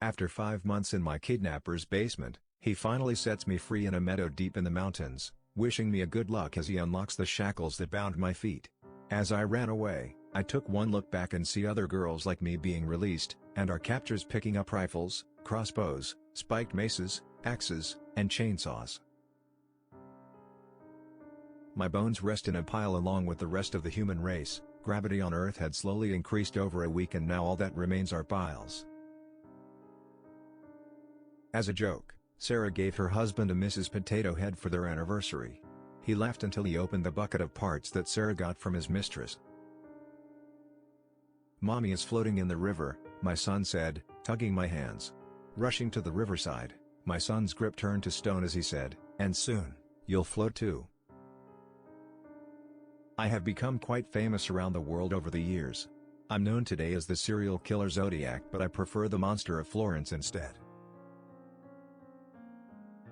After 5 months in my kidnapper's basement, he finally sets me free in a meadow deep in the mountains, wishing me a good luck as he unlocks the shackles that bound my feet. As I ran away, I took one look back and see other girls like me being released, and our captors picking up rifles, crossbows, spiked maces, axes, and chainsaws. My bones rest in a pile along with the rest of the human race. Gravity on Earth had slowly increased over a week and now all that remains are piles. As a joke, Sarah gave her husband a Mrs. Potato Head for their anniversary. He laughed until he opened the bucket of parts that Sarah got from his mistress. "Mommy is floating in the river," my son said, tugging my hands. Rushing to the riverside, my son's grip turned to stone as he said, "And soon, you'll float too." I have become quite famous around the world over the years. I'm known today as the serial killer Zodiac, but I prefer the monster of Florence instead.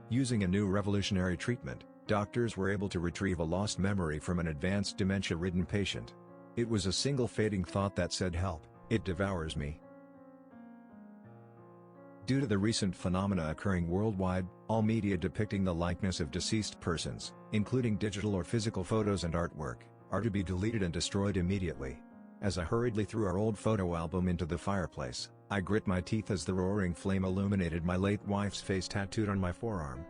Using a new revolutionary treatment, doctors were able to retrieve a lost memory from an advanced dementia-ridden patient. It was a single fading thought that said, "Help, it devours me." Due to the recent phenomena occurring worldwide, all media depicting the likeness of deceased persons, including digital or physical photos and artwork, are to be deleted and destroyed immediately. As I hurriedly threw our old photo album into the fireplace, I grit my teeth as the roaring flame illuminated my late wife's face tattooed on my forearm.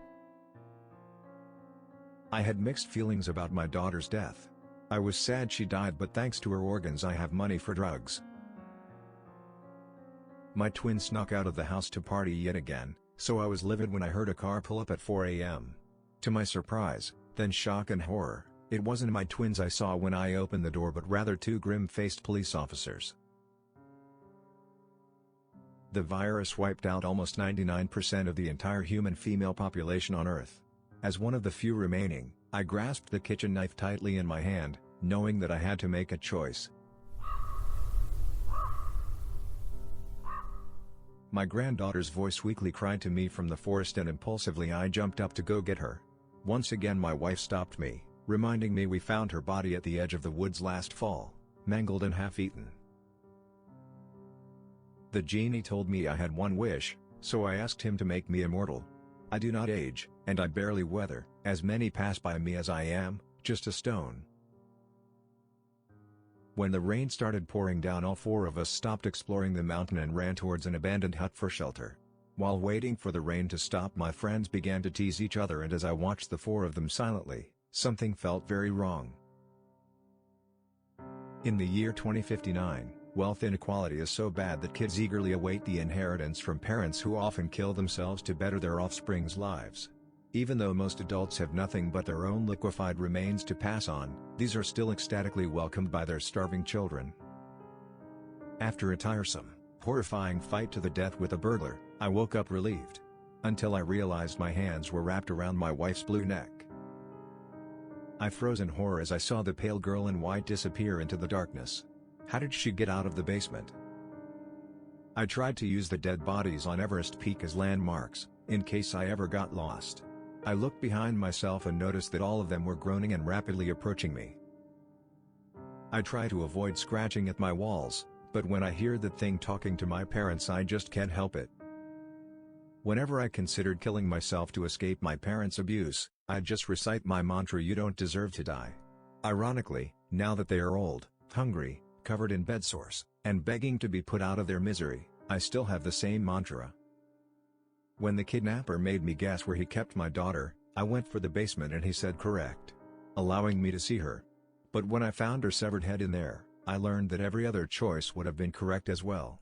I had mixed feelings about my daughter's death. I was sad she died, but thanks to her organs I have money for drugs. My twin snuck out of the house to party yet again, so I was livid when I heard a car pull up at 4 a.m. To my surprise, then shock and horror, it wasn't my twins I saw when I opened the door but rather two grim-faced police officers. The virus wiped out almost 99% of the entire human female population on Earth. As one of the few remaining, I grasped the kitchen knife tightly in my hand, knowing that I had to make a choice. My granddaughter's voice weakly cried to me from the forest and impulsively I jumped up to go get her. Once again my wife stopped me, reminding me we found her body at the edge of the woods last fall, mangled and half-eaten. The genie told me I had one wish, so I asked him to make me immortal. I do not age, and I barely weather, as many pass by me as I am, just a stone. When the rain started pouring down, all four of us stopped exploring the mountain and ran towards an abandoned hut for shelter. While waiting for the rain to stop, my friends began to tease each other, and as I watched the four of them silently, something felt very wrong. In the year 2059, wealth inequality is so bad that kids eagerly await the inheritance from parents who often kill themselves to better their offspring's lives. Even though most adults have nothing but their own liquefied remains to pass on, these are still ecstatically welcomed by their starving children. After a tiresome, horrifying fight to the death with a burglar, I woke up relieved. Until I realized my hands were wrapped around my wife's blue neck. I froze in horror as I saw the pale girl in white disappear into the darkness. How did she get out of the basement? I tried to use the dead bodies on Everest Peak as landmarks, in case I ever got lost. I looked behind myself and noticed that all of them were groaning and rapidly approaching me. I try to avoid scratching at my walls, but when I hear that thing talking to my parents I just can't help it. Whenever I considered killing myself to escape my parents' abuse, I'd just recite my mantra, "You don't deserve to die." Ironically, now that they are old, hungry, covered in bedsores, and begging to be put out of their misery, I still have the same mantra. When the kidnapper made me guess where he kept my daughter, I went for the basement and he said correct, allowing me to see her. But when I found her severed head in there, I learned that every other choice would have been correct as well.